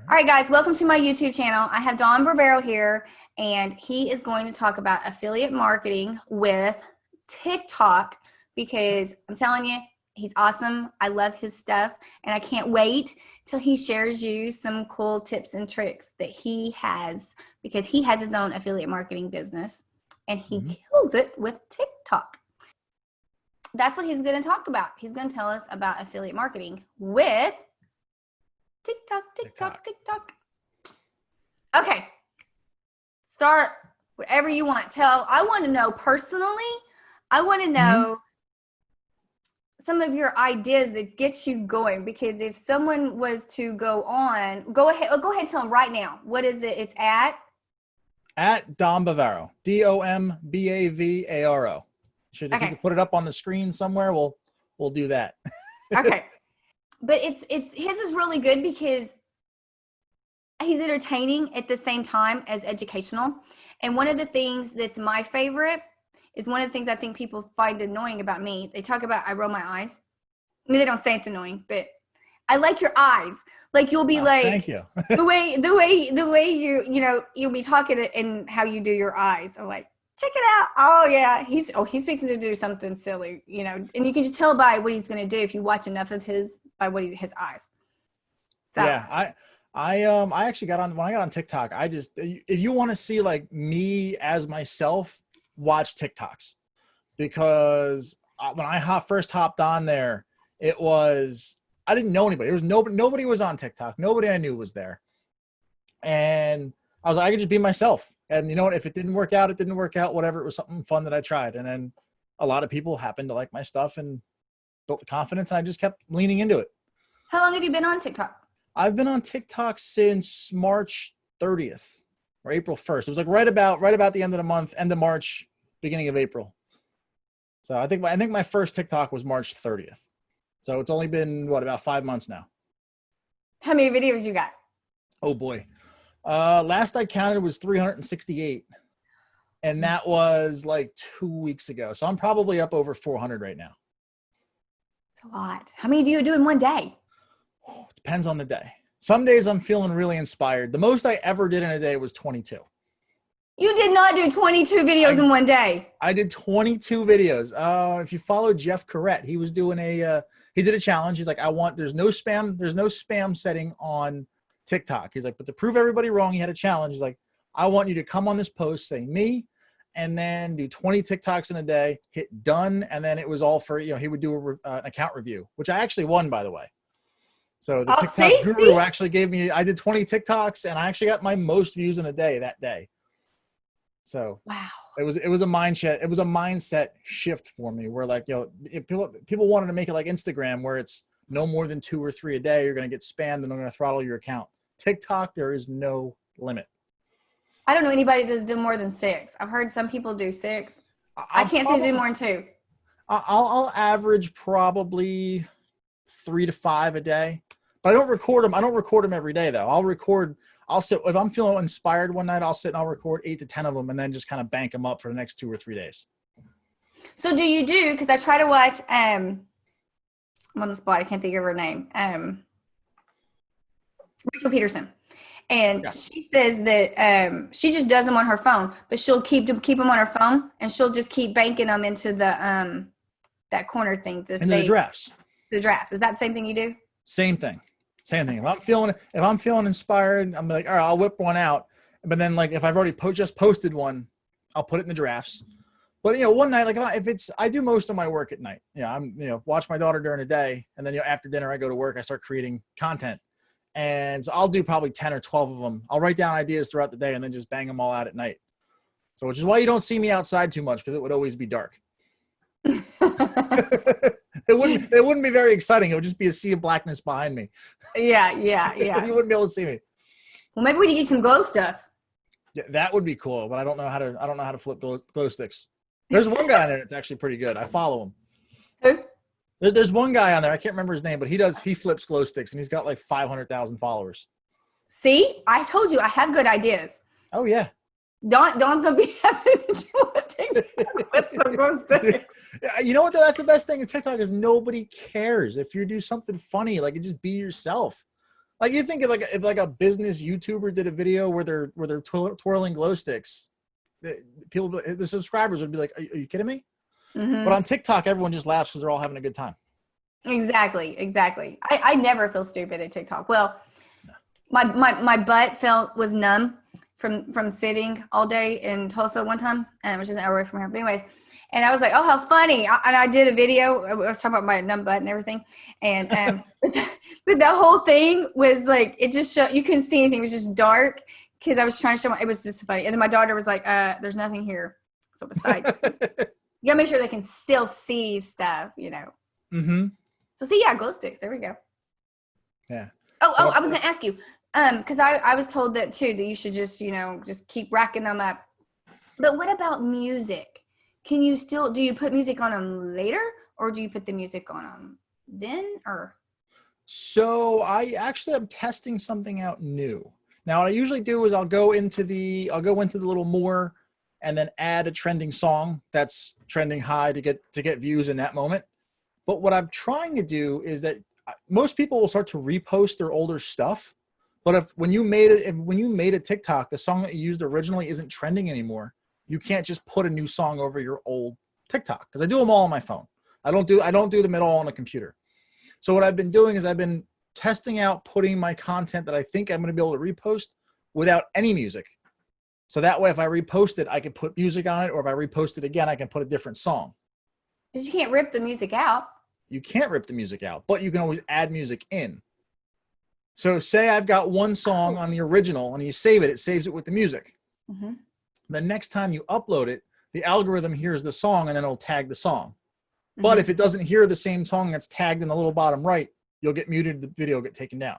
All right, guys, welcome to my YouTube channel. I have Don Barbero here, and he is going to talk about affiliate marketing with TikTok because I'm telling you, he's awesome. I love his stuff, and I can't wait till he shares you some cool tips and tricks that he has because he has his own affiliate marketing business, and he kills it with TikTok. That's what he's going to talk about. He's going to tell us about affiliate marketing with TikTok. Okay. Start whatever you want. I want to know personally, I want to know some of your ideas that get you going, because if someone was to go ahead, tell them right now. What is it? It's at Don Barbero, DOMBAVARO. If you can put it up on the screen somewhere, we'll do that. Okay. But his is really good because he's entertaining at the same time as educational. And one of the things that's my favorite is one of the things I think people find annoying about me. They talk about I roll my eyes. I mean, they don't say it's annoying, but I like your eyes. Like you'll be like, thank you. the way you'll be talking and how you do your eyes. I'm like, check it out. Oh yeah, he's fixing to do something silly, and you can just tell by what he's going to do if you watch enough of his eyes. So. Yeah, I actually got on when I got on TikTok. If you want to see like me as myself, watch TikToks, because when I first hopped on there, I didn't know anybody. There was nobody was on TikTok. Nobody I knew was there, and I was like, I could just be myself. And you know what? If it didn't work out, it didn't work out. Whatever. It was something fun that I tried, and then a lot of people happened to like my stuff and built the confidence, and I just kept leaning into it. How long have you been on TikTok? I've been on TikTok since March 30th or April 1st. It was like right about the end of the month, end of March, beginning of April. So I think my first TikTok was March 30th. So it's only been about 5 months now. How many videos you got? Oh boy. Last I counted was 368. And that was like 2 weeks ago. So I'm probably up over 400 right now. It's a lot. How many do you do in one day? It depends on the day. Some days I'm feeling really inspired. The most I ever did in a day was 22. You did not do 22 videos in one day. I did 22 videos. If you follow Jeff Corrette, he was doing he did a challenge. He's like, there's no spam setting on TikTok. He's like, but to prove everybody wrong, he had a challenge. He's like, I want you to come on this post, say me, and then do 20 TikToks in a day, hit done. And then it was all for, he would do an account review, which I actually won, by the way. So the TikTok guru actually gave me, I did 20 TikToks and I actually got my most views in a day that day. So wow, it was a mindset shift for me where like, if people wanted to make it like Instagram where it's no more than 2 or 3 a day, you're going to get spammed and they're going to throttle your account. TikTok, there is no limit. I don't know anybody that does more than 6. I've heard some people do 6. I can't say do more than 2. I'll average probably 3 to 5 a day, but I don't record them. I don't record them every day though. I'll sit, if I'm feeling inspired one night, I'll sit and I'll record 8 to 10 of them and then just kind of bank them up for the next 2 or 3 days. So because I try to watch, I'm on the spot. I can't think of her name. Rachel Peterson. And she says that she just does them on her phone, but she'll keep them on her phone and she'll just keep banking them into the that corner thing. The drafts. The drafts. Is that the same thing you do? Same thing. If I'm feeling inspired, I'm like, all right, I'll whip one out. But then like if I've already just posted one, I'll put it in the drafts. But one night, like I do most of my work at night. I'm watch my daughter during the day, and then after dinner I go to work. I start creating content, and so I'll do probably 10 or 12 of them. I'll write down ideas throughout the day and then just bang them all out at night. So which is why you don't see me outside too much because it would always be dark. It wouldn't be very exciting. It would just be a sea of blackness behind me. Yeah. You wouldn't be able to see me. Well, maybe we need to get some glow stuff. Yeah, that would be cool, but I don't know how to flip glow sticks. There's one guy on there that's actually pretty good. I follow him. Who? There's one guy on there. I can't remember his name, but he flips glow sticks and he's got like 500,000 followers. See, I told you I have good ideas. Oh yeah. Don's gonna be having to do a TikTok with some glow sticks. You know what? That's the best thing in TikTok is nobody cares if you do something funny. Like, just be yourself. Like you think if like a business YouTuber did a video where they're twirling glow sticks, the subscribers would be like, are you kidding me? But on TikTok, everyone just laughs because they're all having a good time. Exactly. I never feel stupid at TikTok. Well, my butt was numb from sitting all day in Tulsa one time, which is an hour away from here. But anyways, and I was like, oh, how funny. And I did a video. I was talking about my numb butt and everything. And but the whole thing was like, it just showed, you couldn't see anything. It was just dark because I was trying to show it was just funny. And then my daughter was like, there's nothing here. So besides, you gotta make sure they can still see stuff, you know. Mm-hmm. So see, yeah, glow sticks. There we go. Yeah. Oh, I was gonna ask you, because I was told that too, that you should just, you know, just keep racking them up. But what about music? Can you still, do you put music on them later, or do you put the music on them then, or? So I actually am testing something out new. Now what I usually do is I'll go into the little more and then add a trending song that's trending high to get views in that moment. But what I'm trying to do is that most people will start to repost their older stuff. But when you made a TikTok, the song that you used originally isn't trending anymore, you can't just put a new song over your old TikTok, because I do them all on my phone. I don't do them at all on a computer. So what I've been doing is I've been testing out putting my content that I think I'm going to be able to repost without any music. So that way, if I repost it, I can put music on it, or if I repost it again, I can put a different song. Because you can't rip the music out. You can't rip the music out, but you can always add music in. So say I've got one song on the original and you save it, it saves it with the music. Mm-hmm. The next time you upload it, the algorithm hears the song and then it'll tag the song. But if it doesn't hear the same song that's tagged in the little bottom right, you'll get muted, the video will get taken down.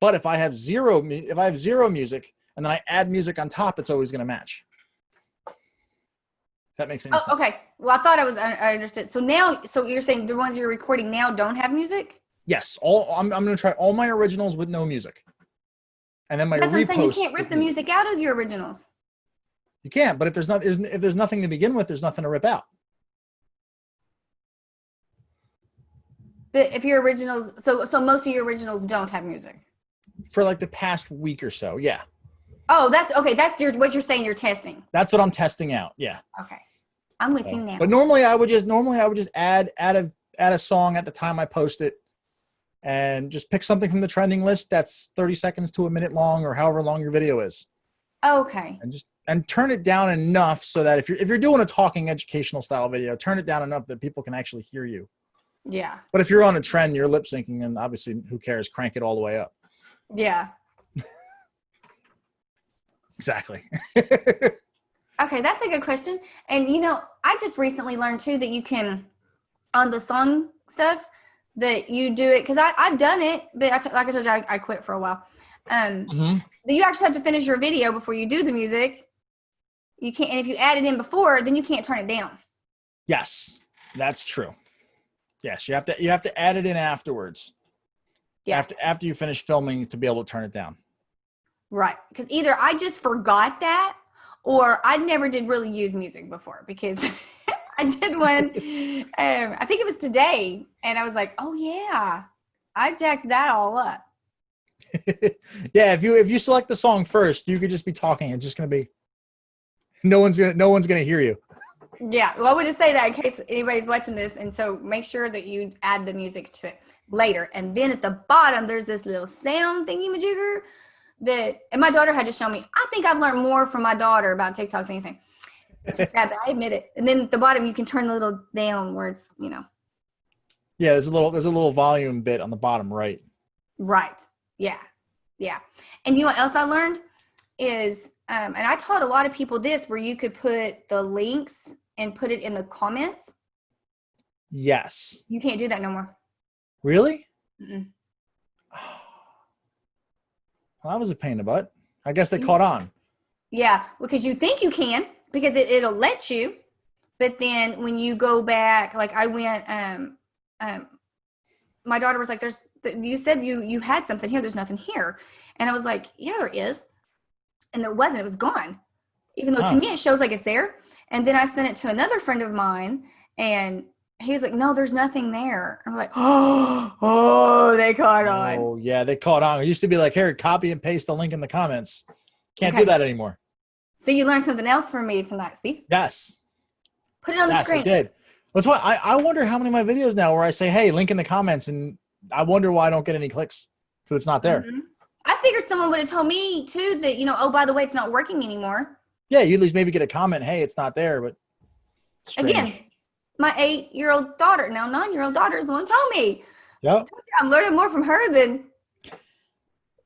But if I have zero music and then I add music on top, it's always going to match. That makes sense. Okay. Well, I thought I understood. So now, so you're saying the ones you're recording now don't have music? Yes. I'm going to try all my originals with no music. And then my That's what I'm saying. You reposts can't rip the music out of your originals. You can't, but if there's nothing to begin with, there's nothing to rip out. But if your originals, so most of your originals don't have music. For like the past week or so, yeah. Oh, that's okay. That's what you're saying. You're testing. That's what I'm testing out. Yeah. Okay, I'm with you now. But normally I would just add a song at the time I post it, and just pick something from the trending list that's 30 seconds to a minute long, or however long your video is. Okay. And turn it down enough so that if you're doing a talking educational style video, turn it down enough that people can actually hear you. Yeah. But if you're on a trend, you're lip syncing, and obviously who cares? Crank it all the way up. Yeah. Exactly. Okay, that's a good question. And you know, I just recently learned too that you can, on the song stuff, that you do it, because I've done it, but like I told you, I quit for a while. That you actually have to finish your video before you do the music. You can't, and if you add it in before, then you can't turn it down. Yes, that's true. Yes, you have to add it in afterwards. Yeah. After you finish filming to be able to turn it down. Right. Because either I just forgot that, or I never did really use music before, because I did one, I think it was today, and I was like, oh yeah, I jacked that all up. Yeah, if you select the song first, you could just be talking. It's just gonna be no one's gonna hear you. Yeah, well, I would just say that in case anybody's watching this, and so make sure that you add the music to it later. And then at the bottom, there's this little sound thingy-majigger that, and my daughter had to show me. I think I've learned more from my daughter about TikTok than anything. It's just sad, but I admit it. And then at the bottom, you can turn the little down where it's, you know. Yeah, there's a little volume bit on the bottom right. Right. Yeah. Yeah. And you know what else I learned is, and I taught a lot of people this, where you could put the links and put it in the comments. Yes. You can't do that no more. Really? Mm-mm. Well, that was a pain in the butt. I guess they caught on. Yeah, because you think you can, because it'll let you, but then when you go back, like I went, my daughter was like, you said you had something here, there's nothing here. And I was like, yeah, there is. And there wasn't, it was gone. Even though to me it shows like it's there. And then I sent it to another friend of mine, and he was like, no, there's nothing there. I'm like, oh, they caught on. Oh yeah, they caught on. It used to be like, here, copy and paste the link in the comments. Can't do that anymore. So you learned something else from me tonight. See? Yes. Put it on the screen. I did. That's why I wonder how many of my videos now where I say, hey, link in the comments, and I wonder why I don't get any clicks because it's not there. Mm-hmm. I figured someone would have told me too that, oh, by the way, it's not working anymore. Yeah, you at least maybe get a comment, hey, it's not there, but strange. Again, my 8-year-old daughter, now 9-year-old daughter is the one who told me. Yep. I'm learning more from her than.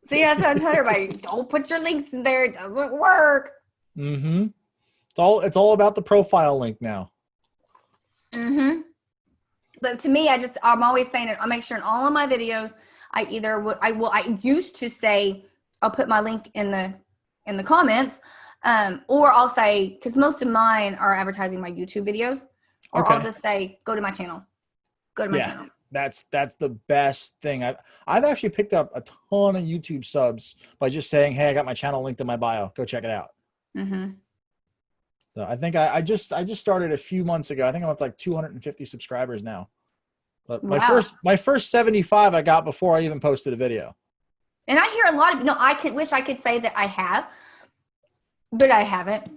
See, that's what I tell everybody. Don't put your links in there. It doesn't work. Mm-hmm. It's all about the profile link now. Mm-hmm. But to me, I'm always saying it. I make sure in all of my videos, I used to say, I'll put my link in the comments, or I'll say, because most of mine are advertising my YouTube videos, or I'll just say, go to my channel. Go to my channel. That's the best thing. I've actually picked up a ton of YouTube subs by just saying, hey, I got my channel linked in my bio. Go check it out. Mm-hmm. So I think I just started a few months ago. I think I'm up to like 250 subscribers now. But my first 75 I got before I even posted a video. And I hear a lot of, I wish I could say that I have, but I haven't.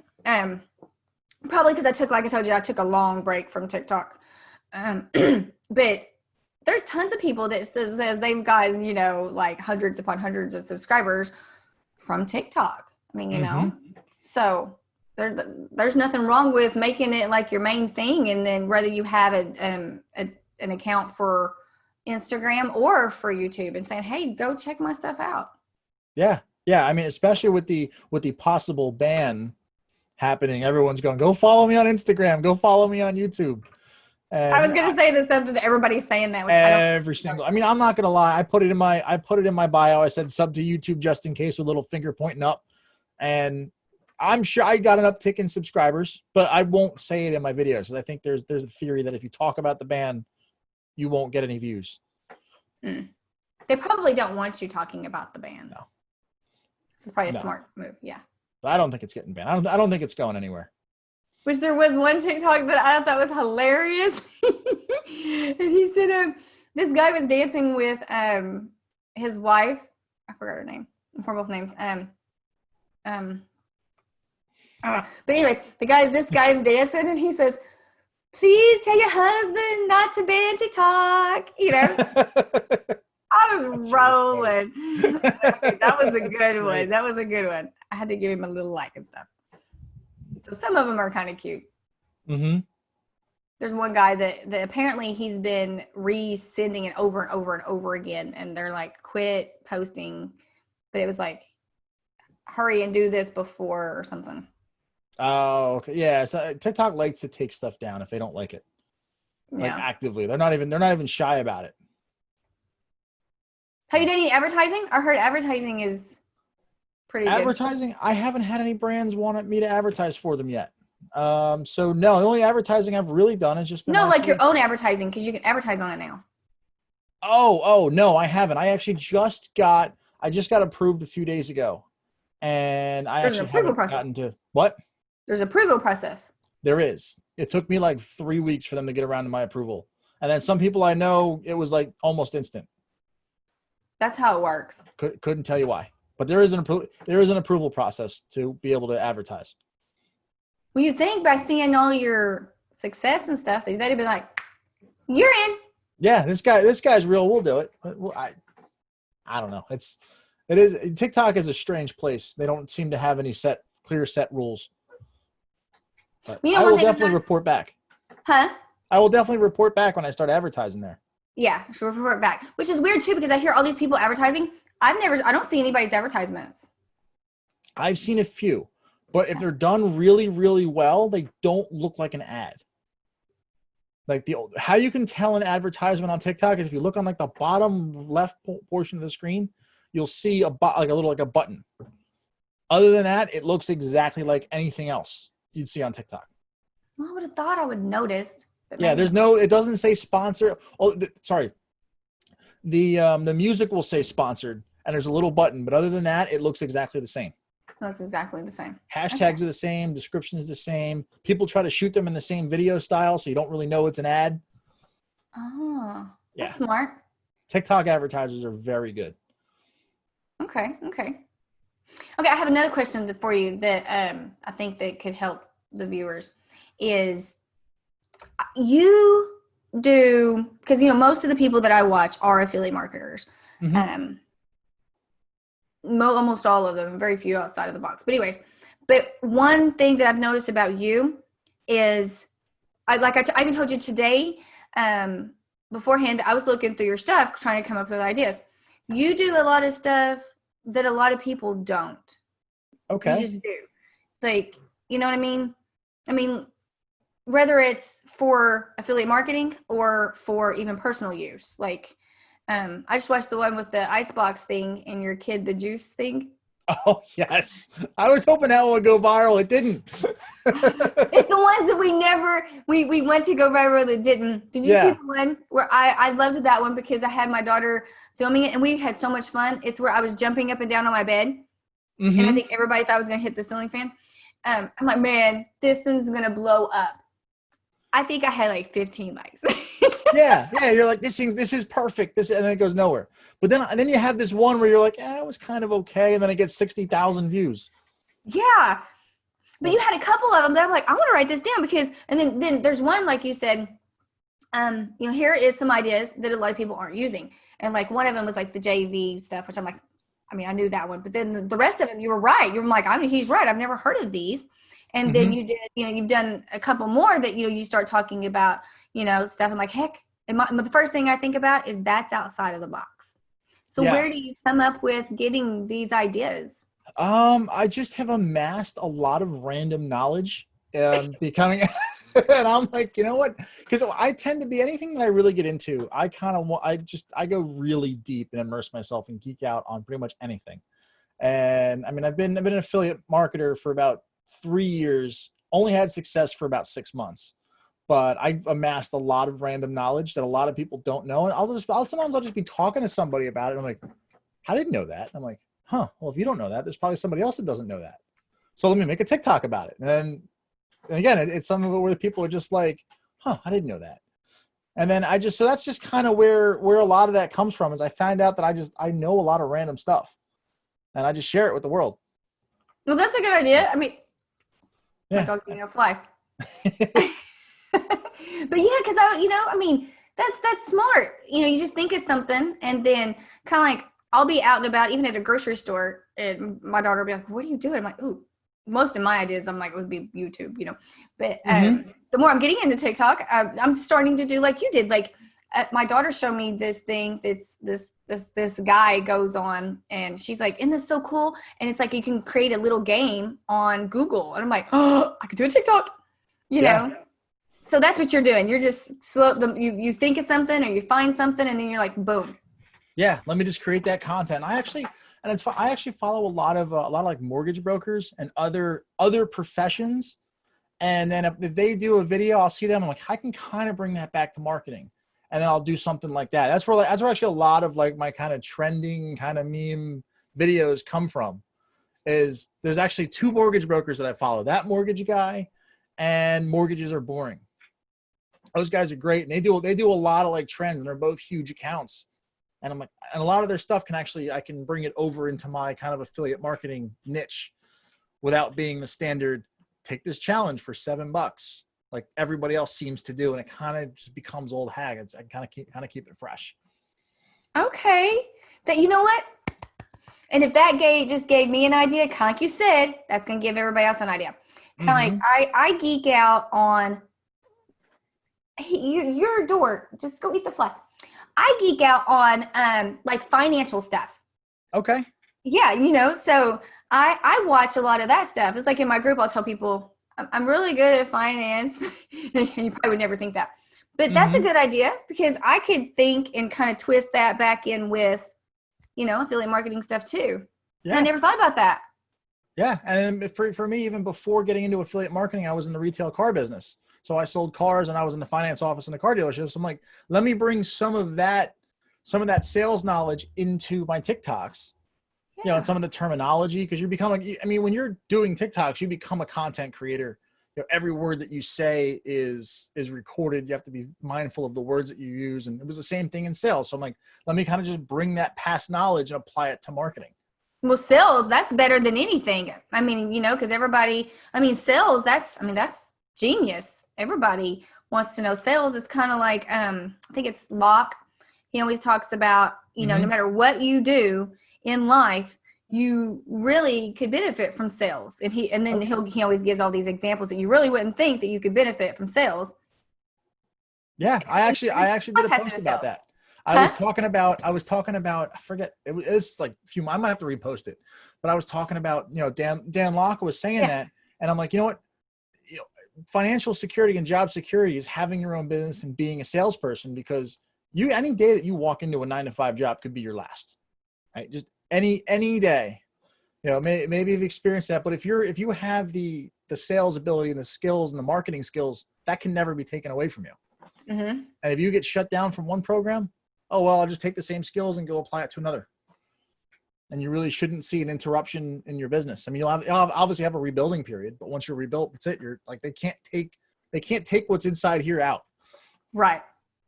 Probably because like I told you, I took a long break from TikTok. But there's tons of people that says they've got, like hundreds upon hundreds of subscribers from TikTok. I mean, so there's nothing wrong with making it like your main thing. And then whether you have an account for Instagram or for YouTube and saying, hey, go check my stuff out. Yeah. Yeah. I mean, especially with the possible ban happening, everyone's going, go follow me on Instagram, go follow me on YouTube. And I was going to say the stuff that everybody's saying that. I mean, I'm not going to lie. I put it in my bio. I said sub to YouTube just in case with a little finger pointing up. And I'm sure I got an uptick in subscribers, but I won't say it in my videos. I think there's a theory that if you talk about the ban, you won't get any views. They probably don't want you talking about the ban. No. This is probably a smart move. Yeah. But I don't think it's getting banned. I don't think it's going anywhere. Which there was one TikTok that I thought was hilarious. And he said this guy was dancing with his wife. I forgot her name. Horrible names. But anyways, this guy's dancing and he says, please tell your husband not to ban TikTok. I was rolling. That was a good one. That was a good one. I had to give him a little like and stuff. So some of them are kind of cute. Mm-hmm. There's one guy that apparently he's been resending it over and over and over again. And they're like, quit posting. But it was like, hurry and do this before or something. Oh, okay. Yeah. So TikTok likes to take stuff down if they don't like it. Like actively. They're not even shy about it. Have you done any advertising? I heard advertising is pretty good. Advertising? I haven't had any brands want me to advertise for them yet. So no, the only advertising I've really done is just been like your own advertising, because you can advertise on it now. Oh no, I haven't. I actually just got approved a few days ago. And There's an approval process. There is. It took me like 3 weeks for them to get around to my approval. And then some people I know, it was like almost instant. That's how it works. Couldn't tell you why. But there is an approval process to be able to advertise. Well, you think by seeing all your success and stuff, they'd be like, you're in. Yeah, this guy's real. We'll do it. Well, I don't know. TikTok is a strange place. They don't seem to have any clear set rules. But I will definitely report back. Huh? I will definitely report back when I start advertising there. Yeah, she'll report back. Which is weird too, because I hear all these people advertising. I don't see anybody's advertisements. I've seen a few, but if they're done really, really well, they don't look like an ad. Like how you can tell an advertisement on TikTok is if you look on like the bottom left portion of the screen, you'll see a button. Other than that, it looks exactly like anything else you'd see on TikTok. Well, I would have thought I would have noticed. Yeah, it doesn't say sponsor. Oh, sorry. The music will say sponsored and there's a little button, but other than that, it looks exactly the same. It looks exactly the same. Hashtags are the same. Description is the same. People try to shoot them in the same video style, so you don't really know it's an ad. Oh, Yeah. that's smart. TikTok advertisers are very good. Okay. Okay. Okay. I have another question for you that I think that could help the viewers is you do, because, most of the people that I watch are affiliate marketers. Mm-hmm. Almost all of them, very few outside of the box. But anyways, one thing that I've noticed about you is, I even told you today, beforehand, I was looking through your stuff, trying to come up with ideas. You do a lot of stuff that a lot of people don't. You Okay. just do. Like, you know what I mean? I mean, whether it's for affiliate marketing or for even personal use. Like, I just watched the one with the icebox thing and your kid, the juice thing. Oh, yes. I was hoping that one would go viral. It didn't. It's the ones that we went to go viral that didn't. Did you see Yeah. the one where I loved that one because I had my daughter filming it and we had so much fun. It's where I was jumping up and down on my bed. And I Mm-hmm. think everybody thought I was going to hit the ceiling fan. I'm like, man, this thing's going to blow up. I think I had like 15 likes. Yeah. You're like, this is perfect. And then it goes nowhere. But then you have this one where you're like, it was kind of okay. And then it gets 60,000 views. Yeah. But you had a couple of them that I'm like, I want to write this down because, and then there's one, like you said, here is some ideas that a lot of people aren't using. And like one of them was like the JV stuff, which I'm like, I knew that one, but then the rest of them, you were right. You were like, he's right. I've never heard of these. And then you did, you've done a couple more that, you start talking about, stuff. I'm like, heck, the first thing I think about is that's outside of the box. So where do you come up with getting these ideas? I just have amassed a lot of random knowledge, becoming, and I'm like, you know what? Because I tend to be anything that I really get into. I go really deep and immerse myself and geek out on pretty much anything. And I've been an affiliate marketer for about 3 years. Only had success for about 6 months, but I've amassed a lot of random knowledge that a lot of people don't know. And sometimes I'll just be talking to somebody about it. And I'm like, I didn't know that. And I'm like, well, if you don't know that, there's probably somebody else that doesn't know that. So let me make a TikTok about it. And again, it's something where the people are just like, I didn't know that. And then so that's just kind of where a lot of that comes from is I find out that I know a lot of random stuff and I just share it with the world. Well, that's a good idea. My Yeah. dog's being a fly. But yeah, because that's smart. You just think of something and then kind of like I'll be out and about, even at a grocery store, and my daughter will be like, "What are you doing?" I'm like, "Ooh." Most of my ideas, I'm like, would be YouTube, But the more I'm getting into TikTok, I'm starting to do like you did. Like my daughter showed me this thing that's this guy goes on, and she's like, "Isn't this so cool?" And it's like you can create a little game on Google, and I'm like, "Oh, I could do a TikTok," you know. So that's what you're doing. You're just you think of something or you find something, and then you're like, boom. Yeah, let me just create that content. I actually follow a lot of like mortgage brokers and other professions. And then if they do a video, I'll see them. I'm like, I can kind of bring that back to marketing, and then I'll do something like that. That's where actually a lot of like my kind of trending kind of meme videos come from. Is there's actually 2 mortgage brokers that I follow. That mortgage guy, and Mortgages Are Boring. Those guys are great, and they do a lot of like trends, and they're both huge accounts. And I'm like, and a lot of their stuff I can bring it over into my kind of affiliate marketing niche without being the standard, take this challenge for $7 like everybody else seems to do. And it kind of just becomes old hat. I kind of keep it fresh. Okay. You know what? And if that just gave me an idea, kind of like you said, that's going to give everybody else an idea. Kind of like I geek out on you're a dork. Just go eat the fly. I geek out on like financial stuff. Okay. Yeah, so I watch a lot of that stuff. It's like in my group, I'll tell people I'm really good at finance. You probably would never think that. But that's a good idea because I could think and kind of twist that back in with, affiliate marketing stuff too. Yeah. And I never thought about that. Yeah. And for me, even before getting into affiliate marketing, I was in the retail car business. So I sold cars and I was in the finance office in the car dealership. So I'm like, let me bring some of that sales knowledge into my TikToks, and some of the terminology, because you become like, when you're doing TikToks, you become a content creator every word that you say is recorded. You have to be mindful of the words that you use. And it was the same thing in sales. So I'm like, let me kind of just bring that past knowledge and apply it to marketing. Well, sales, that's better than anything. I mean, because sales, that's genius. Everybody wants to know sales. It's kind of like, I think it's Locke. He always talks about, no matter what you do in life, you really could benefit from sales. And he always gives all these examples that you really wouldn't think that you could benefit from sales. Yeah, I actually did a post about that. I was talking about, I forget, it was like a few, I might have to repost it, but I was talking about, Dan Locke was saying that. And I'm like, you know what, financial security and job security is having your own business and being a salesperson, because any day that you walk into a 9-to-5 job could be your last, right? Just any day, maybe you've experienced that, but if you have the sales ability and the skills and the marketing skills, that can never be taken away from you. And if you get shut down from one program, oh, well, I'll just take the same skills and go apply it to another. And you really shouldn't see an interruption in your business. I mean, you'll obviously have a rebuilding period, but once you're rebuilt, that's it. You're like, they can't take what's inside here out. Right.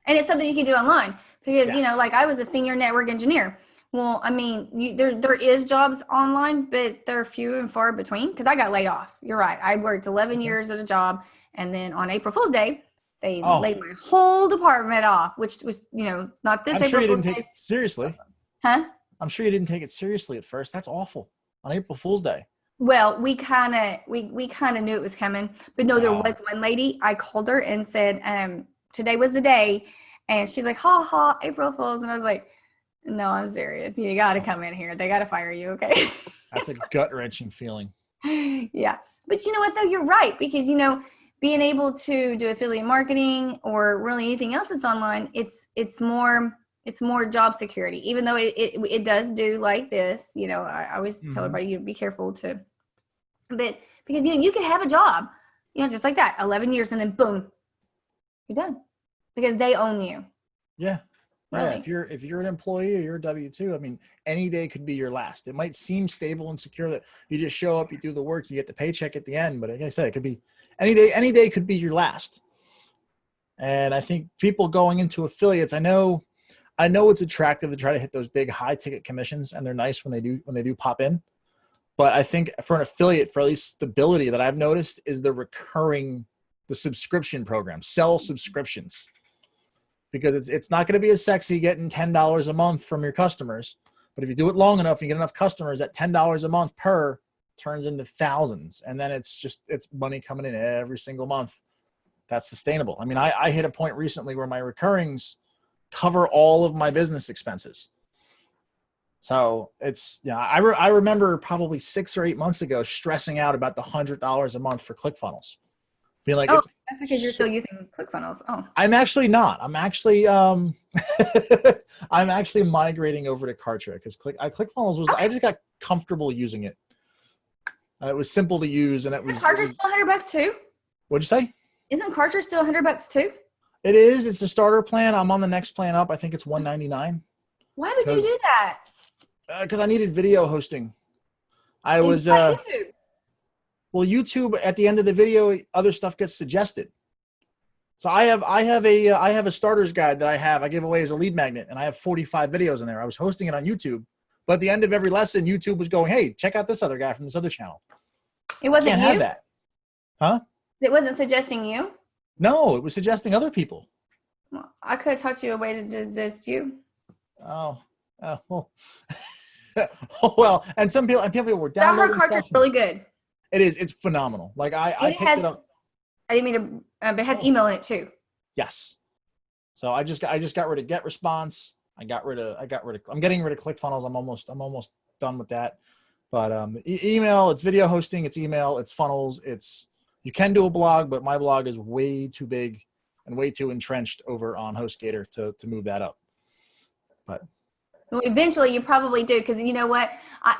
And it's something you can do online because, like I was a senior network engineer. Well, I mean, there is jobs online, but they're few and far between because I got laid off. You're right. I worked 11 years at a job. And then on April Fool's Day, they laid my whole department off, which was, not this I'm April sure you Fool's didn't Day. take it seriously. Huh? I'm sure you didn't take it seriously at first. That's awful. On April Fool's Day. Well, we kind of knew it was coming, but no, there was one lady. I called her and said, today was the day. And she's like, ha ha, April Fool's. And I was like, no, I'm serious. You got to come in here. They got to fire you. Okay. That's a gut wrenching feeling. Yeah. But you know what though? You're right. Because, being able to do affiliate marketing or really anything else that's online, it's more job security, even though it does do like this, I always tell everybody you be careful but because, you could have a job, just like that, 11 years and then boom, you're done because they own you. Yeah. Really. Yeah. If you're an employee or you're a W-2, I mean, any day could be your last. It might seem stable and secure that you just show up, you do the work, you get the paycheck at the end. But like I said, it could be any day could be your last. And I think people going into affiliates, I know it's attractive to try to hit those big high ticket commissions, and they're nice when they do pop in. But I think for an affiliate, for at least stability that I've noticed is the subscription program, sell subscriptions, because it's not going to be as sexy getting $10 a month from your customers. But if you do it long enough, and you get enough customers, that $10 a month per turns into thousands. And then it's money coming in every single month. That's sustainable. I mean, I hit a point recently where my recurrings cover all of my business expenses. So it's, I remember probably 6 or 8 months ago stressing out about the $100 a month for ClickFunnels. Being like, that's because you're still using ClickFunnels. Oh, I'm actually not. I'm actually, I'm actually migrating over to Kartra because ClickFunnels was, I just got comfortable using it. It was simple to use, and it was. Kartra still $100 too? What'd you say? Isn't Kartra still $100 too? It is. It's a starter plan. I'm on the next plan up. I think it's $199. Why would you do that? Because I needed video hosting. I was YouTube. Well, YouTube at the end of the video, other stuff gets suggested. So I have a starter's guide that I give away as a lead magnet, and I have 45 videos in there. I was hosting it on YouTube, but at the end of every lesson, YouTube was going, "Hey, check out this other guy from this other channel." It wasn't Can't you? have that. Huh? It wasn't suggesting you? No, it was suggesting other people. Well, I could have taught you a way to just you. Oh, well. Well, and some people were downloading That Kartra's really good. It is. It's phenomenal. Like I picked it up. I didn't mean to, but it has email in it too. Yes. So I just got rid of Get Response. I'm getting rid of ClickFunnels. I'm almost done with that. But email, it's video hosting, it's email, it's funnels, you can do a blog, but my blog is way too big and way too entrenched over on HostGator to move that up. But well, eventually you probably do, because you know what?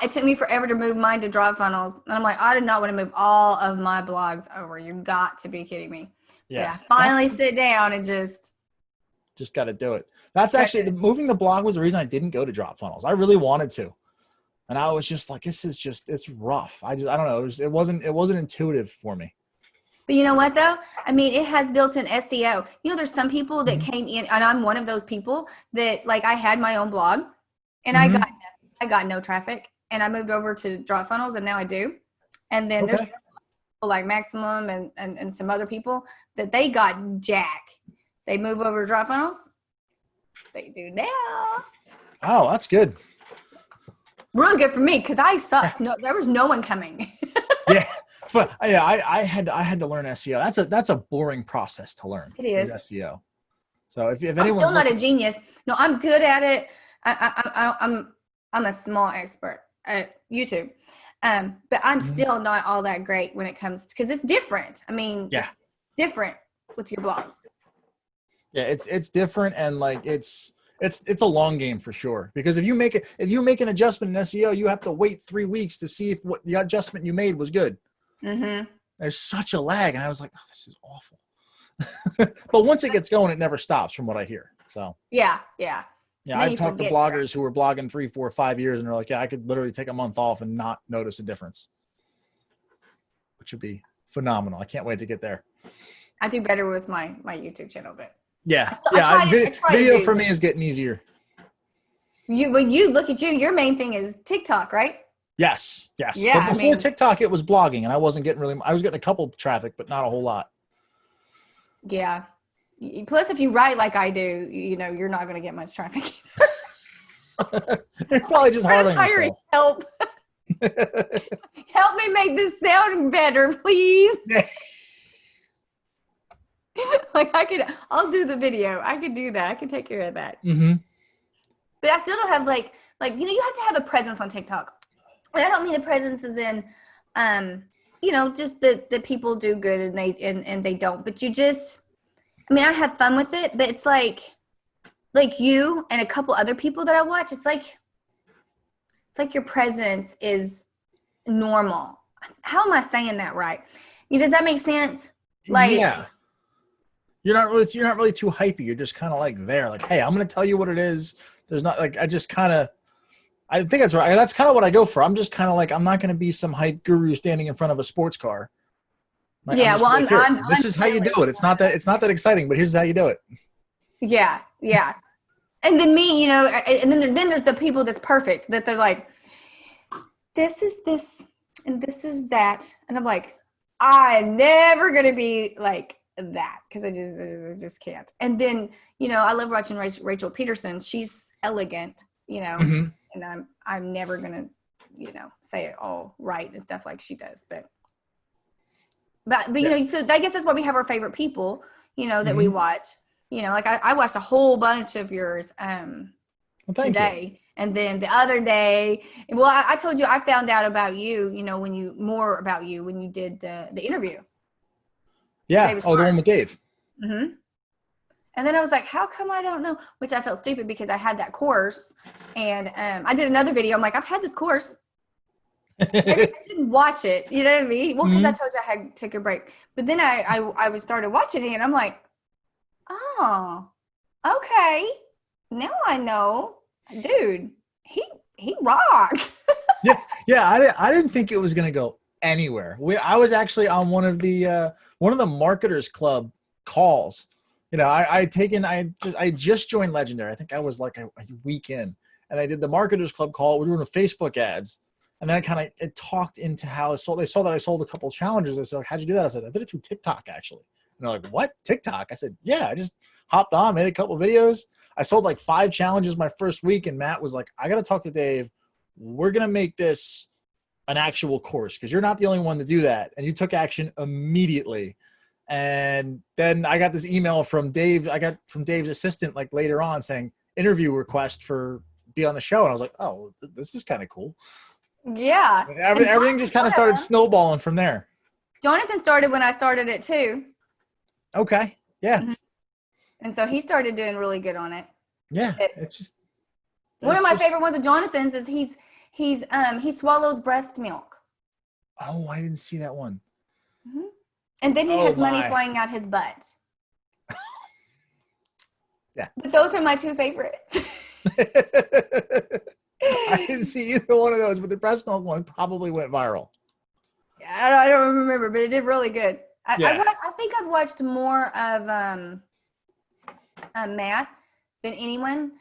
It took me forever to move mine to DropFunnels, and I'm like, I did not want to move all of my blogs over. You got to be kidding me. Yeah, finally sit down and just got to do it. That's actually moving the blog was the reason I didn't go to DropFunnels. I really wanted to, and I was just like, it's rough. I don't know. It wasn't intuitive for me. But you know what though? I mean, it has built-in SEO. You know, there's some people that Mhm. came in, and I'm one of those people that, like, I had my own blog, and Mhm. I got no traffic, and I moved over to DropFunnels, and now I do. And then there's Okay. people like Maximum and some other people that they got jack. They move over to DropFunnels. They do now. Oh, that's good. Really good for me because I Yeah. sucked. No, there was no one coming. Yeah. But yeah, I had to learn SEO. That's a boring process to learn. It is. SEO. So if I'm anyone's still not a looking, genius. No, I'm good at it. I'm a small expert at YouTube, but I'm Mhm. still not all that great when it comes because it's different. I mean, Yeah. it's different with your blog. Yeah, it's different, and like it's a long game for sure. Because if you make an adjustment in SEO, you have to wait 3 weeks to see if what the adjustment you made was good. Mm-hmm. There's such a lag, and I was like, oh, this is awful. But once it gets going, it never stops, from what I hear. So Yeah, yeah. yeah, And then I've you talked to forget. bloggers who were blogging 3, 4, 5 years, and they're like, yeah, I could literally take a month off and not notice a difference, which would be phenomenal. I can't wait to get there. I do better with my YouTube channel, but Yeah, I try to video do. for me is getting easier. When you look at you, your main thing is TikTok, right? Yes. Yeah, But I before mean, TikTok, it was blogging, and I wasn't getting I was getting a couple traffic, but not a whole lot. yeah. Plus, if you write like I do, you know, you're not going to get much traffic. You're probably just hard on Hiring yourself. help. Help me make this sound better, please. Like I'll do the video. I could do that. I can take care of that. Mm-hmm. But I still don't have you know, you have to have a presence on TikTok. And I don't mean the presence is in, you know, just the people do good and they don't. But you just, I mean, I have fun with it, but it's like you and a couple other people that I watch. It's like your presence is normal. How am I saying that right? Does that make sense? Like, Yeah. You're not really too hypey. You're just kind of like there, like, hey, I'm going to tell you what it is. There's not like, I think that's right. That's kind of what I go for. I'm just kind of like, I'm not going to be some hype guru standing in front of a sports car. Like, I'm yeah, just well, like, here, I'm this is how you do it. It's not that exciting, but here's how you do it. yeah, yeah. And then me, you know, and then there's the people that's perfect, that they're like, this is this and this is that. And I'm like, I'm never going to be like that because I just can't. And then, you know, I love watching Rachel Peterson. She's elegant, you know, Mm-hmm. and I'm never going to, you know, say it all right and stuff like she does. But you know, so I guess that's why we have our favorite people, you know, that we Mm-hmm. watch. You know, like I watched a whole bunch of yours Well, thank you. today. And then the other day, well, I told you I found out about you, you know, when you did the interview. Yeah. David Oh, the one Clark. with Dave. Mm-hmm. And then I was like, how come I don't know? Which I felt stupid because I had that course. And I did another video. I'm like, I've had this course. I just didn't watch it. You know what I mean? Well, because I told you I had to take a break. But then I started watching it, and I'm like, oh, okay. Now I know. Dude, he rocks. Yeah. I didn't think it was gonna go anywhere. I was actually on one of the Marketers Club calls. You know, I just joined Legendary. I think I was like a week in, and I did the Marketers Club call. We were doing Facebook ads, and then it talked into how I sold. They saw that I sold a couple challenges. I said, how'd you do that? I said, I did it through TikTok actually. And they're like, what, TikTok? I said, yeah, I just hopped on, made a couple videos. I sold like 5 challenges my first week, and Matt was like, I got to talk to Dave. We're going to make this an actual course because you're not the only one to do that. And you took action immediately. And then I got this email from Dave. I got from Dave's assistant like later on saying interview request for be on the show. And I was like, oh, this is kind of cool. Yeah. Everything just kind of started snowballing from there. Jonathan started when I started it too. Okay. Yeah. Mm-hmm. And so he started doing really good on it. Yeah. It's just one of my favorite ones of Jonathan's is he swallows breast milk. Oh, I didn't see that one. Mm-hmm. And then he has money flying out his butt. Yeah. But those are my 2 favorites. I didn't see either one of those, but the breast milk one probably went viral. I don't remember, but it did really good. Yeah. I think I've watched more of Matt than anyone,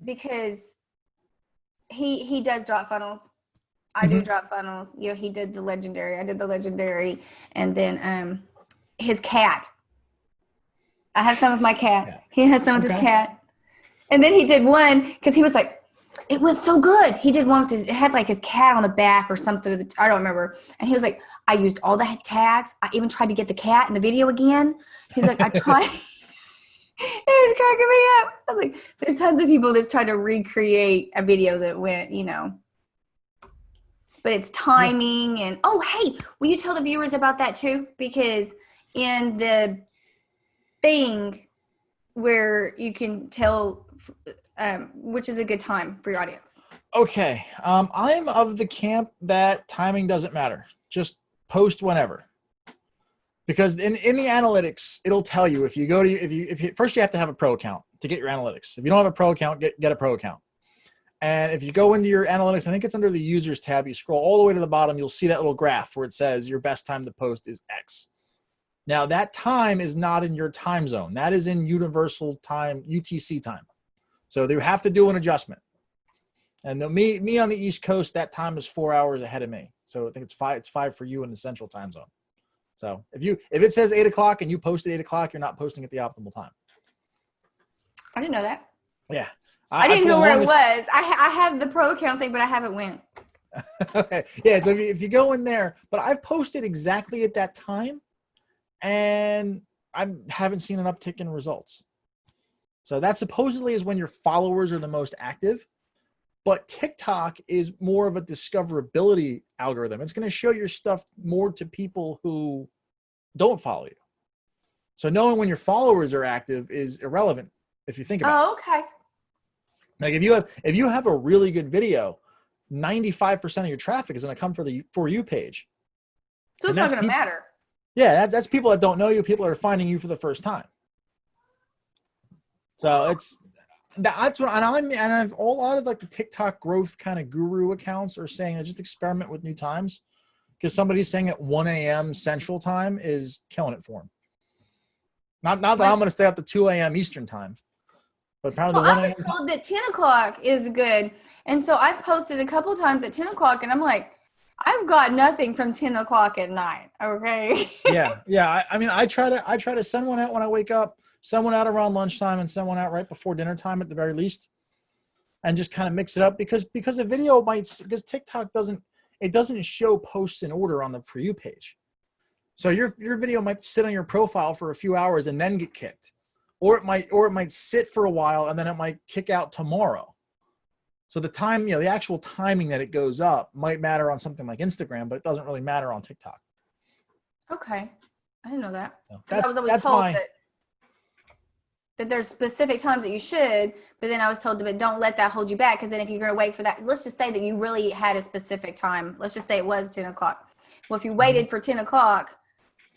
because he does drop funnels. I do Mhm. drop funnels. You know, he did the legendary. I did the legendary, and then his cat. I have some of my cat. Yeah. He has some with his Okay. cat. And then he did one because he was like, it went so good. He did one with his, it had like his cat on the back or something. I don't remember. And he was like, I used all the tags. I even tried to get the cat in the video again. He's like, I tried. It was cracking me up. I was like, there's tons of people that try to recreate a video that went, you know, but it's Yeah. timing. And oh, hey, will you tell the viewers about that too? Because in the thing where you can tell which is a good time for your audience. Okay. I'm of the camp that timing doesn't matter. Just post whenever. Because in the analytics, it'll tell you if you go to if you first you have to have a pro account to get your analytics. If you don't have a pro account, get a pro account. And if you go into your analytics, I think it's under the users tab, you scroll all the way to the bottom, you'll see that little graph where it says your best time to post is X. Now that time is not in your time zone. That is in universal time, UTC time. So you have to do an adjustment. And me on the East Coast, that time is 4 hours ahead of me. So I think it's five for you in the central time zone. So if it says 8 o'clock and you post at 8 o'clock, you're not posting at the optimal time. I didn't know that. Yeah. I didn't know where it was. I have the pro account thing, but I haven't went. Okay. Yeah. So if you go in there, but I've posted exactly at that time and I haven't seen an uptick in results. So that supposedly is when your followers are the most active. But TikTok is more of a discoverability algorithm. It's going to show your stuff more to people who don't follow you. So knowing when your followers are active is irrelevant if you think about it. Oh, okay. Like if you have a really good video, 95% of your traffic is going to come for the For You page. So it's not going to matter. Yeah, that's people that don't know you, people that are finding you for the first time. So that's what, and I've a lot of like the TikTok growth kind of guru accounts are saying that just experiment with new times, because somebody's saying at 1 a.m. Central Time is killing it for them. Not that I'm going to stay up to 2 a.m. Eastern Time, but probably the 1 a.m. I was told that 10 o'clock is good. And so I've posted a couple times at 10 o'clock and I'm like, I've got nothing from 10 o'clock at night. Okay. Yeah. I mean, I try to send one out when I wake up, send one out around lunchtime, and send one out right before dinner time at the very least, and just kind of mix it up because a video because TikTok doesn't show posts in order on the For You page. So your video might sit on your profile for a few hours and then get kicked, or it might sit for a while and then it might kick out tomorrow. So the time, the actual timing that it goes up might matter on something like Instagram, but it doesn't really matter on TikTok. Okay. I didn't know that. So I was always told that there's specific times that you should, but then I was told but don't let that hold you back, because then if you're going to wait for that, let's just say that you really had a specific time. Let's just say it was 10 o'clock. Well, if you waited for 10 o'clock,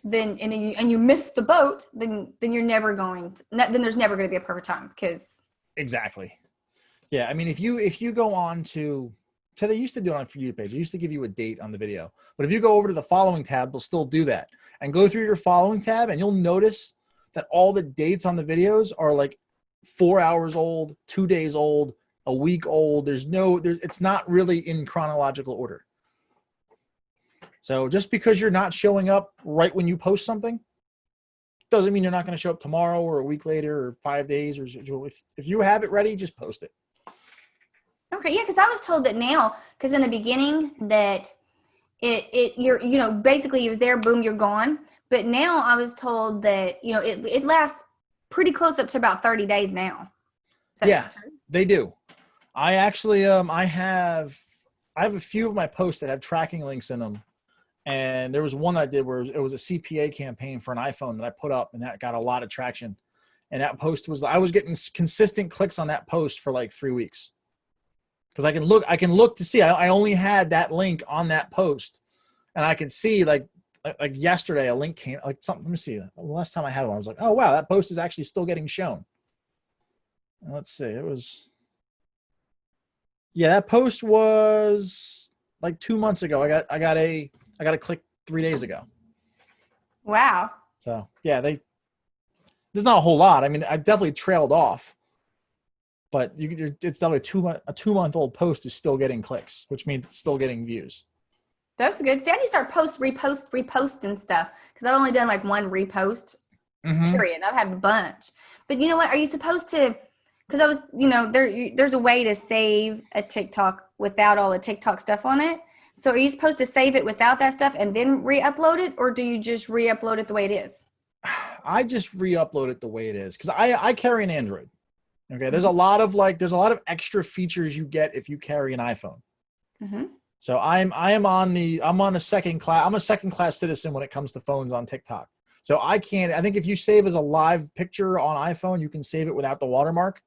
then you missed the boat, then you're never going. Then there's never going to be a perfect time because. Exactly. Yeah, I mean, if you go on to they used to do it on For You page. They used to give you a date on the video. But if you go over to the following tab, they'll still do that. And go through your following tab and you'll notice that all the dates on the videos are like 4 hours old, 2 days old, a week old. It's not really in chronological order. So just because you're not showing up right when you post something doesn't mean you're not going to show up tomorrow or a week later or 5 days. Or if you have it ready, just post it. Okay, yeah, because I was told that now, because in the beginning that you're basically it was there, boom, you're gone. But now I was told that it lasts pretty close up to about 30 days now. Yeah, they do. I actually I have a few of my posts that have tracking links in them, and there was one that I did where it was a CPA campaign for an iPhone that I put up, and that got a lot of traction. And that post I was getting consistent clicks on that post for like 3 weeks. Because I can look to see. I only had that link on that post, and I can see like yesterday a link came like something. Let me see. The last time I had one, I was like, oh wow, that post is actually still getting shown. And let's see. That post was like 2 months ago. I got a click 3 days ago. Wow. So yeah, there's not a whole lot. I mean, I definitely trailed off, but it's definitely a 2-month old post is still getting clicks, which means it's still getting views. That's good. See, I need to start repost and stuff because I've only done like one repost, period. I've had a bunch. But you know what? Are you supposed to, because I was, there's a way to save a TikTok without all the TikTok stuff on it. So are you supposed to save it without that stuff and then re-upload it, or do you just re-upload it the way it is? I just re-upload it the way it is because I carry an Android. Okay, there's a lot of extra features you get if you carry an iPhone. So I'm a second class citizen when it comes to phones on TikTok. So I think if you save as a live picture on iPhone, you can save it without the watermark.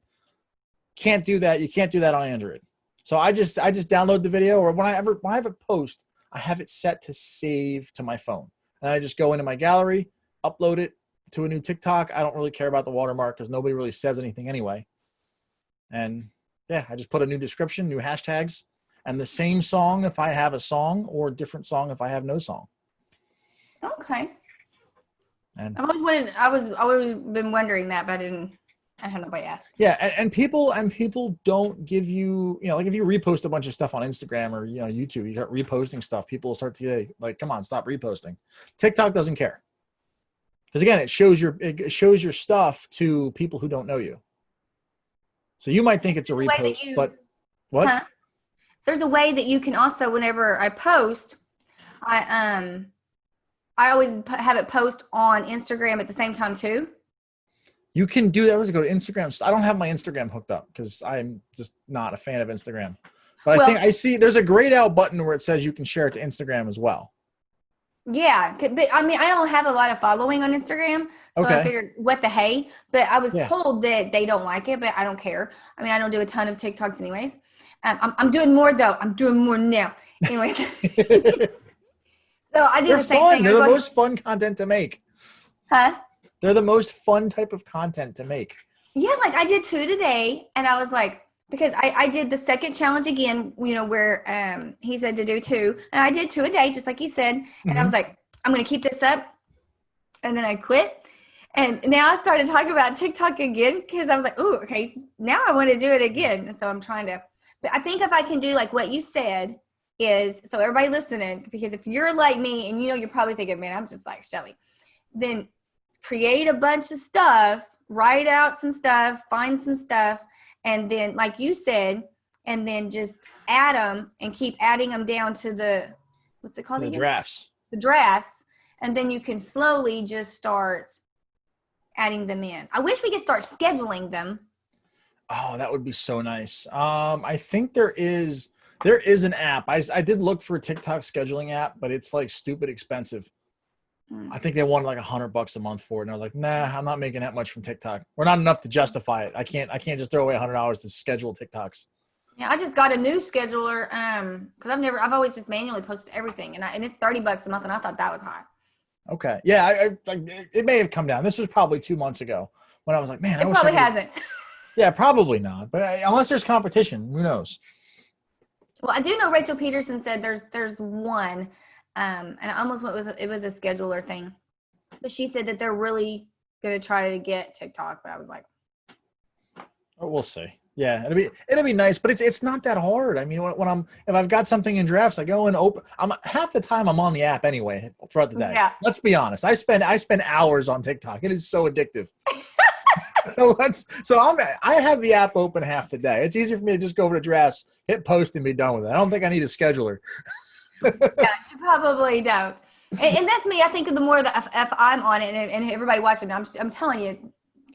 Can't do that. You can't do that on Android. So I just download the video, or when I have a post, I have it set to save to my phone. And I just go into my gallery, upload it to a new TikTok. I don't really care about the watermark because nobody really says anything anyway. And yeah, I just put a new description, new hashtags, and the same song if I have a song, or a different song if I have no song. Okay. And I've always been wondering that, but I had nobody ask. Yeah, and people don't give you, like if you repost a bunch of stuff on Instagram or YouTube, you start reposting stuff, people will start to say, like, come on, stop reposting. TikTok doesn't care. Because again, it shows your stuff to people who don't know you. So you might think it's a repost, but what? Huh? There's a way that you can also, whenever I post, I always have it post on Instagram at the same time too. You can do that. I was go to Instagram. I don't have my Instagram hooked up because I'm just not a fan of Instagram. But I think I see there's a grayed out button where it says you can share it to Instagram as well. Yeah, but I mean, I don't have a lot of following on Instagram, so I figured, what the hey? But I was told that they don't like it, but I don't care. I mean, I don't do a ton of TikToks anyways. I'm doing more though. I'm doing more now. Anyway, so I do the same thing. They're the most fun content to make. Huh? They're the most fun type of content to make. Yeah, like I did 2 today, and I was like, because I did the second challenge again, where he said to do 2, and I did 2 a day, just like he said, and I was like, I'm going to keep this up, and then I quit, and now I started talking about TikTok again, because I was like, ooh, okay, now I want to do it again, and so I'm trying to, but I think if I can do like what you said is, so everybody listening, because if you're like me, and you're probably thinking, man, I'm just like Shelly, then create a bunch of stuff, write out some stuff, find some stuff, and then, like you said, and then just add them and keep adding them down to the, what's it called? The drafts. The drafts. And then you can slowly just start adding them in. I wish we could start scheduling them. Oh, that would be so nice. I think there is an app. I did look for a TikTok scheduling app, but it's like stupid expensive. I think they wanted like $100 a month for it. And I was like, nah, I'm not making that much from TikTok. We're not enough to justify it. I can't just throw away $100 to schedule TikToks. Yeah, I just got a new scheduler because I've always just manually posted everything, and it's $30 a month, and I thought that was high. Okay, yeah, it may have come down. This was probably 2 months ago when I was like, man, it probably hasn't. Yeah, probably not. But unless there's competition, who knows? Well, I do know Rachel Peterson said there's one. And I almost went with it was a scheduler thing, but she said that they're really going to try to get TikTok. But I was like, oh, we'll see. Yeah, it'll be nice, but it's not that hard. I mean, if I've got something in drafts, I go and open. Half the time I'm on the app anyway throughout the day. Yeah. Let's be honest. I spend hours on TikTok. It is so addictive. I have the app open half the day. It's easier for me to just go over to drafts, hit post, and be done with it. I don't think I need a scheduler. Yeah, you probably don't. And that's me. I think the more that if I'm on it and everybody watching, I'm telling you,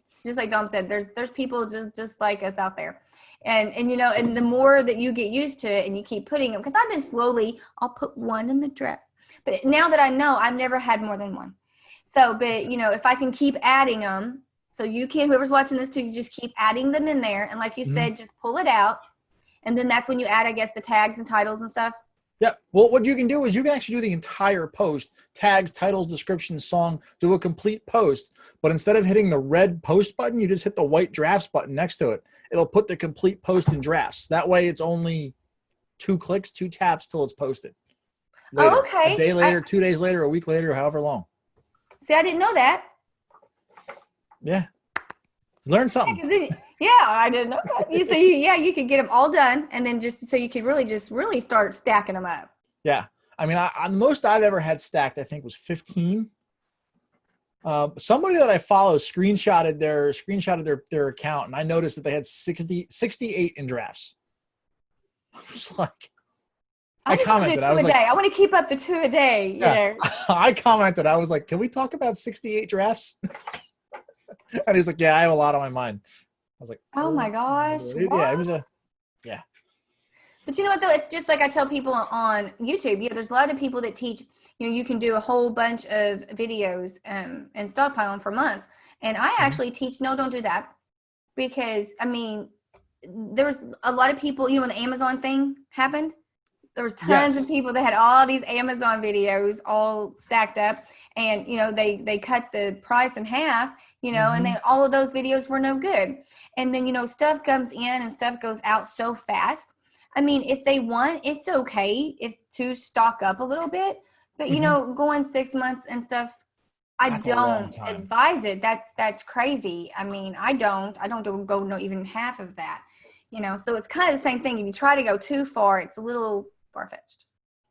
it's just like Dom said, there's people just like us out there. And and the more that you get used to it and you keep putting them, because I've been I'll put one in the dress. But now that I know, I've never had more than one. So, but if I can keep adding them, so you can, whoever's watching this too, you just keep adding them in there. And like you said, just pull it out. And then that's when you add, I guess, the tags and titles and stuff. Yeah. Well, what you can do is you can actually do the entire post, tags, titles, description, song, do a complete post. But instead of hitting the red post button, you just hit the white drafts button next to it. It'll put the complete post in drafts. That way it's only 2 clicks, 2 taps till it's posted. Later. Oh, okay. A day later, 2 days later, a week later, however long. See, I didn't know that. Yeah. Learn something. Yeah, I didn't know that. You could get them all done, and then so you could really start stacking them up. Yeah. I mean, the most I've ever had stacked, I think, was 15. Somebody that I follow screenshotted their account, and I noticed that they had 68 in drafts. I was like, I just want to do 2 a day. I want to keep up the 2 a day. Yeah. I commented, I was like, can we talk about 68 drafts? And he's like, yeah, I have a lot on my mind. I was like, oh my gosh. Yeah, it was yeah. But you know what, though? It's just like I tell people on YouTube. Yeah, there's a lot of people that teach, you can do a whole bunch of videos and stockpile them for months. And I actually teach, no, don't do that. Because, I mean, there was a lot of people, when the Amazon thing happened, there was tons of people that had all these Amazon videos all stacked up, and they cut the price in half, and then all of those videos were no good. And then stuff comes in and stuff goes out so fast. I mean, if they want, it's okay to stock up a little bit, but going 6 months and stuff, I don't advise it. That's crazy. I mean, I don't go no even half of that. So it's kind of the same thing. If you try to go too far, it's a little far-fetched.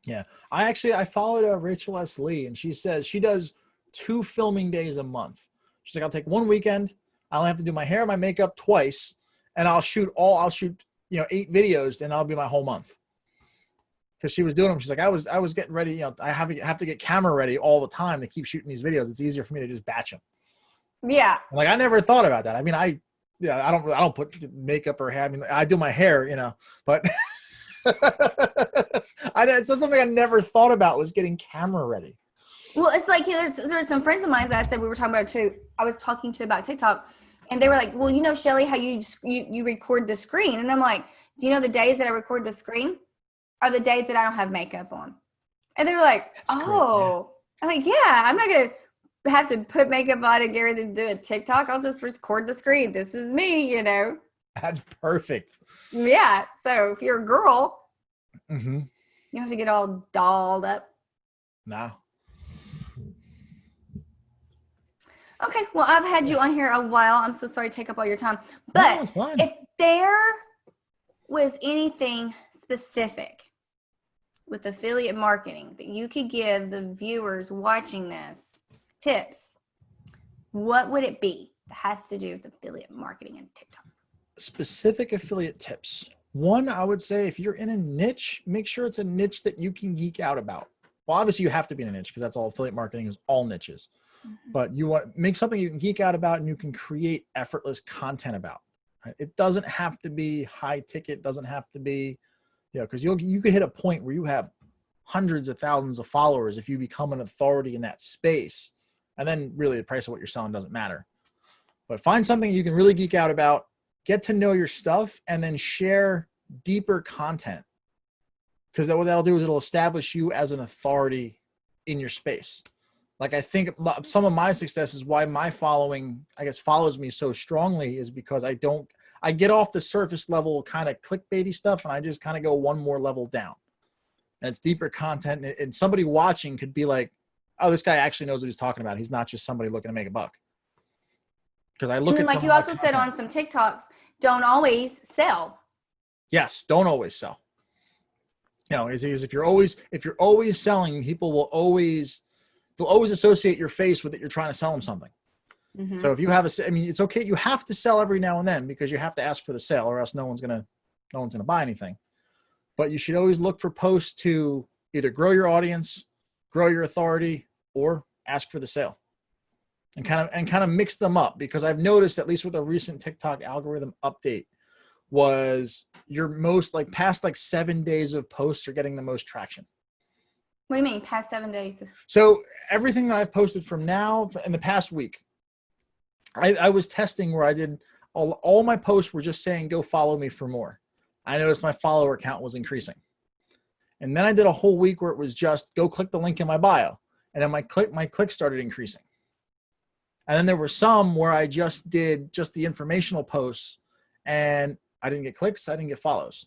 Yeah. I followed Rachel S. Lee, and she says she does 2 filming days a month. She's like, I'll take 1 weekend. I only have to do my hair and my makeup twice, and I'll shoot 8 videos, and that'll be my whole month. Because she was doing them. She's like, I was getting ready. I have to get camera ready all the time to keep shooting these videos. It's easier for me to just batch them. Yeah. Like, I never thought about that. I mean, I don't put makeup or hair. I mean, I do my hair, but it's something I never thought about, was getting camera ready. Well, it's like, there's some friends of mine that I said we were talking about too. I was talking to about TikTok, and they were like, well, Shelly, how you record the screen. And I'm like, do you know the days that I record the screen are the days that I don't have makeup on? And they were like, that's great, yeah. I'm like, yeah, I'm not going to have to put makeup on and get ready to do a TikTok. I'll just record the screen. This is me, That's perfect. Yeah. So if you're a girl, you don't have to get all dolled up. No. Okay. Well, I've had you on here a while. I'm so sorry to take up all your time. But if there was anything specific with affiliate marketing that you could give the viewers watching this tips, what would it be that has to do with affiliate marketing and TikTok? Specific affiliate tips. One, I would say, if you're in a niche, make sure it's a niche that you can geek out about. Well, obviously you have to be in a niche, because that's all affiliate marketing is, all niches. But you want to make something you can geek out about and you can create effortless content about. Right? It doesn't have to be high ticket, doesn't have to be, because you could hit a point where you have hundreds of thousands of followers if you become an authority in that space. And then really the price of what you're selling doesn't matter. But find something you can really geek out about, get to know your stuff, and then share deeper content. Because what that'll do is it'll establish you as an authority in your space. Like, I think some of my success is why my following, I guess, follows me so strongly, is because I get off the surface level kind of clickbaity stuff, and I just kind of go one more level down. And it's deeper content, and somebody watching could be like, oh, this guy actually knows what he's talking about. He's not just somebody looking to make a buck. Because I look at, like you also said on some TikToks, don't always sell. Yes, don't always sell. If you're always selling, people will always associate your face with it. You're trying to sell them something. So if you have it's okay. You have to sell every now and then, because you have to ask for the sale, or else no one's gonna buy anything. But you should always look for posts to either grow your audience, grow your authority, or ask for the sale. And kind of mix them up, because I've noticed, at least with a recent TikTok algorithm update, was your most past 7 days of posts are getting the most traction. What do you mean past 7 days? So everything that I've posted from now in the past week, I was testing where I did all my posts were just saying, go follow me for more. I noticed my follower count was increasing. And then I did a whole week where it was just go click the link in my bio. And then my clicks started increasing. And then there were some where I just did the informational posts, and I didn't get clicks, I didn't get follows.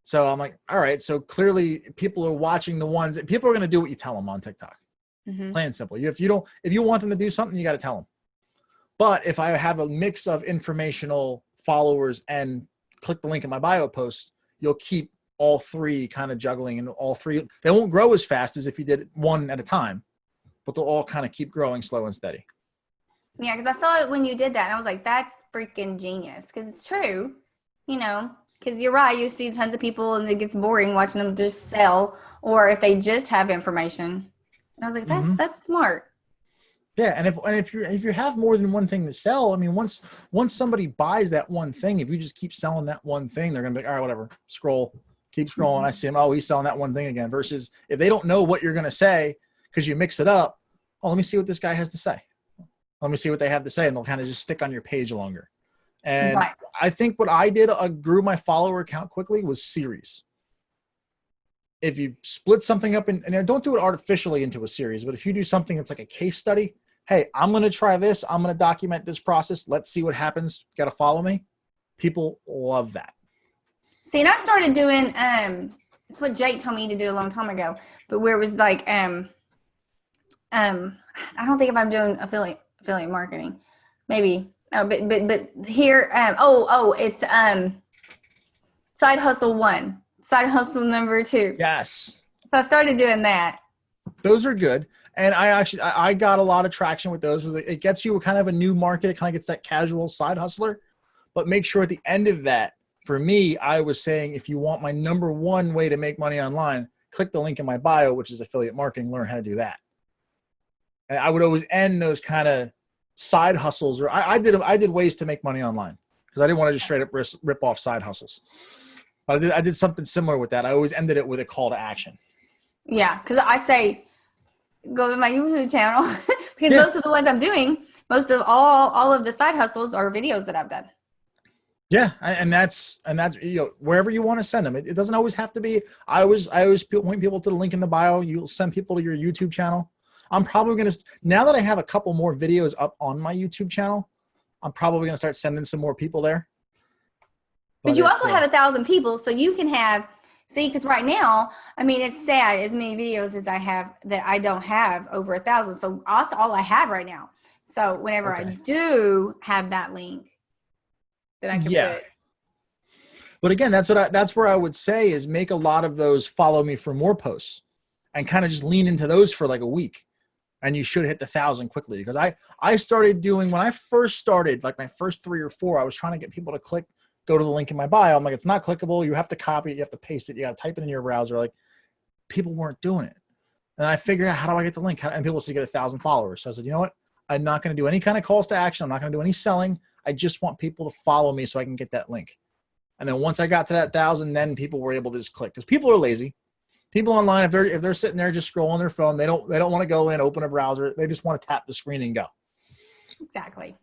So I'm like, all right, so clearly people are watching the ones that people are going to do what you tell them on TikTok. Plain and simple. If you want them to do something, you got to tell them. But if I have a mix of informational followers and click the link in my bio post, you'll keep all three kind of juggling, and all three, they won't grow as fast as if you did it one at a time, but they'll all kind of keep growing slow and steady. Yeah, because I saw it when you did that, and I was like, that's freaking genius. Because it's true, because you're right. You see tons of people, and it gets boring watching them just sell, or if they just have information. And I was like, that's smart. Yeah, and if you have more than one thing to sell, I mean, once somebody buys that one thing, if you just keep selling that one thing, they're gonna be like, all right, whatever, keep scrolling. I see him. Oh, he's selling that one thing again. Versus if they don't know what you're gonna say because you mix it up. Oh, let me see what this guy has to say. Let me see what they have to say, and they'll kind of just stick on your page longer. And I think what I did, grew my follower account quickly, was series. If you split something up, and don't do it artificially into a series, but if you do something that's like a case study, hey, I'm going to try this. I'm going to document this process. Let's see what happens. Got to follow me. People love that. See, and I started doing, it's what Jake told me to do a long time ago, but where it was like, I don't think if I'm doing affiliate marketing, maybe. Oh, but here, it's side hustle 1, side hustle number 2. Yes. So I started doing that. Those are good. And I got a lot of traction with those. It gets you kind of a new market. It kind of gets that casual side hustler. But make sure at the end of that, for me, I was saying, if you want my number one way to make money online, click the link in my bio, which is affiliate marketing, learn how to do that. And I would always end those kind of side hustles, or I did ways to make money online because I didn't want to just straight up rip off side hustles. But I did something similar with that. I always ended it with a call to action. Yeah, because I say, go to my YouTube channel because most of the ones I'm doing, most of all of the side hustles are videos that I've done. Yeah, and that's wherever you want to send them. It doesn't always have to be. I always point people to the link in the bio. You'll send people to your YouTube channel. I'm probably gonna, now that I have a couple more videos up on my YouTube channel, I'm probably gonna start sending some more people there. But you also have 1,000 people, so you can have. See, because right now, I mean, it's sad as many videos as I have that I don't have over 1,000. So that's all I have right now. So whenever I do have that link, then I can put. But again, that's where I would say is make a lot of those follow me for more posts and kind of just lean into those for like a week. And you should hit the 1,000 quickly. Because I started doing, when I first started, like my first 3 or 4, I was trying to get people to go to the link in my bio. I'm like, it's not clickable. You have to copy it. You have to paste it. You got to type it in your browser. Like, people weren't doing it. And I figured out, how do I get the link? And people said, get 1,000 followers. So I said, you know what? I'm not going to do any kind of calls to action. I'm not going to do any selling. I just want people to follow me so I can get that link. And then once I got to that 1,000, then people were able to just click. Because people are lazy. People online, if they're sitting there just scrolling their phone, they don't want to go in, open a browser. They just want to tap the screen and go. Exactly.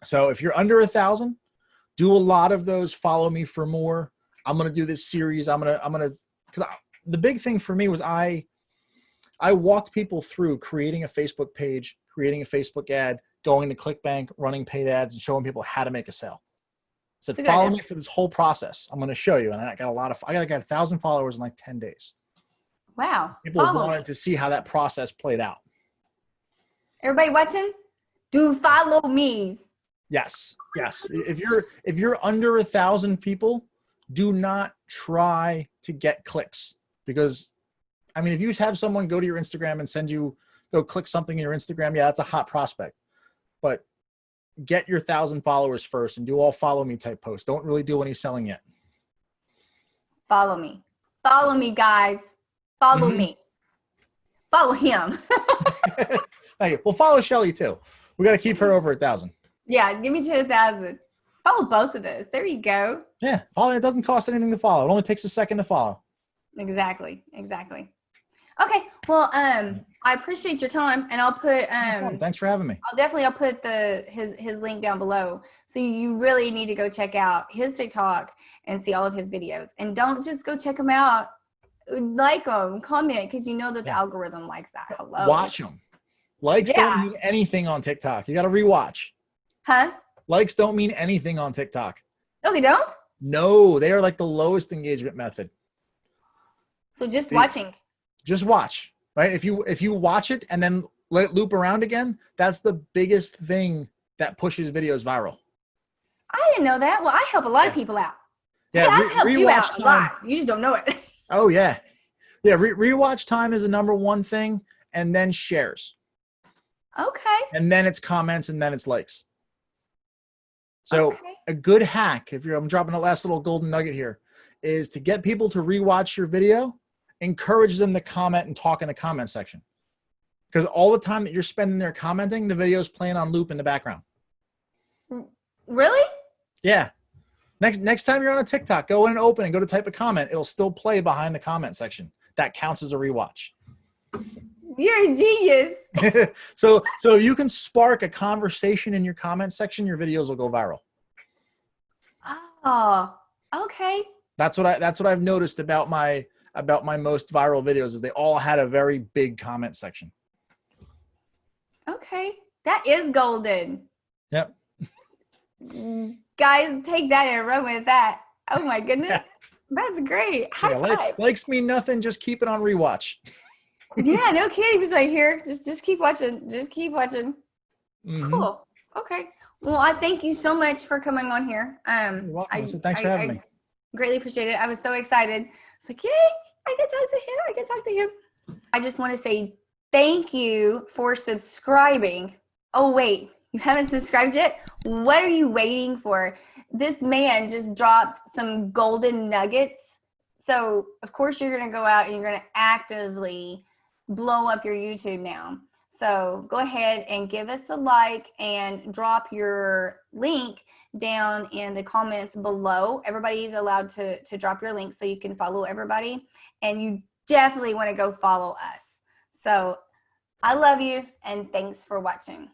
So if you're under 1,000, do a lot of those follow me for more. I'm going to do this series. Because the big thing for me was I walked people through creating a Facebook page, creating a Facebook ad, going to ClickBank, running paid ads, and showing people how to make a sale. I said, follow me for this whole process. I'm going to show you. And I got 1,000 followers in like 10 days. Wow. People wanted to see how that process played out. Everybody watching? Do follow me. Yes. If you're under 1,000 people, do not try to get clicks, because I mean, if you have someone go to your Instagram and go click something in your Instagram, yeah, that's a hot prospect. But get your 1,000 followers first and do all follow me type posts. Don't really do any selling yet. Follow me. Follow me, guys. Follow me. Follow him. Thank you. Well, follow Shelly too. We got to keep her over 1,000. Yeah, give me to 1,000. Follow both of us. There you go. Yeah, follow. It doesn't cost anything to follow. It only takes a second to follow. Exactly. Okay. Well, I appreciate your time, and I'll put. Thanks for having me. I'll put his link down below. So you really need to go check out his TikTok and see all of his videos, and don't just go check them out. Like them, comment, because you know that the algorithm likes that. Hello. Watch them. Likes don't mean anything on TikTok. You got to rewatch. Huh? Likes don't mean anything on TikTok. Oh, they don't? No, they are like the lowest engagement method. So just watching. Just watch. right? If you watch it and then let it loop around again, that's the biggest thing that pushes videos viral. I didn't know that. Well, I help a lot of people out. Yeah, I've helped you rewatch out a time. lot. You just don't know it. Oh yeah, yeah. Rewatch time is the number one thing, and then shares, Okay. and then it's comments, and then it's likes. So Okay. a good hack, I'm dropping the last little golden nugget here, is to get people to rewatch your video, encourage them to comment and talk in the comment section. Because all the time that you're spending there commenting, the video is playing on loop in the background. Really? Yeah. Next time you're on a TikTok, go in and open and go to type a comment. It'll still play behind the comment section. That counts as a rewatch. You're a genius. So if you can spark a conversation in your comment section, your videos will go viral. Oh, okay. That's what I've noticed about my most viral videos is they all had a very big comment section. Okay. That is golden. Yep. Guys, take that and run with that. Oh my goodness. That's great. High five. Likes mean nothing. Just keep it on rewatch. Yeah, no kidding. Just right here. Just keep watching. Just keep watching. Mm-hmm. Cool. Okay. Well, I thank you so much for coming on here. You're welcome. Thanks for having me. Greatly appreciate it. I was so excited. It's like, yay, I can talk to him. I can talk to him. I just want to say thank you for subscribing. Oh, wait, you haven't subscribed yet? What are you waiting for? This man just dropped some golden nuggets. So, of course, you're going to go out and you're going to actively blow up your YouTube now. So go ahead and give us a like and drop your link down in the comments below. Everybody's allowed to drop your link so you can follow everybody. And you definitely want to go follow us. So I love you and thanks for watching.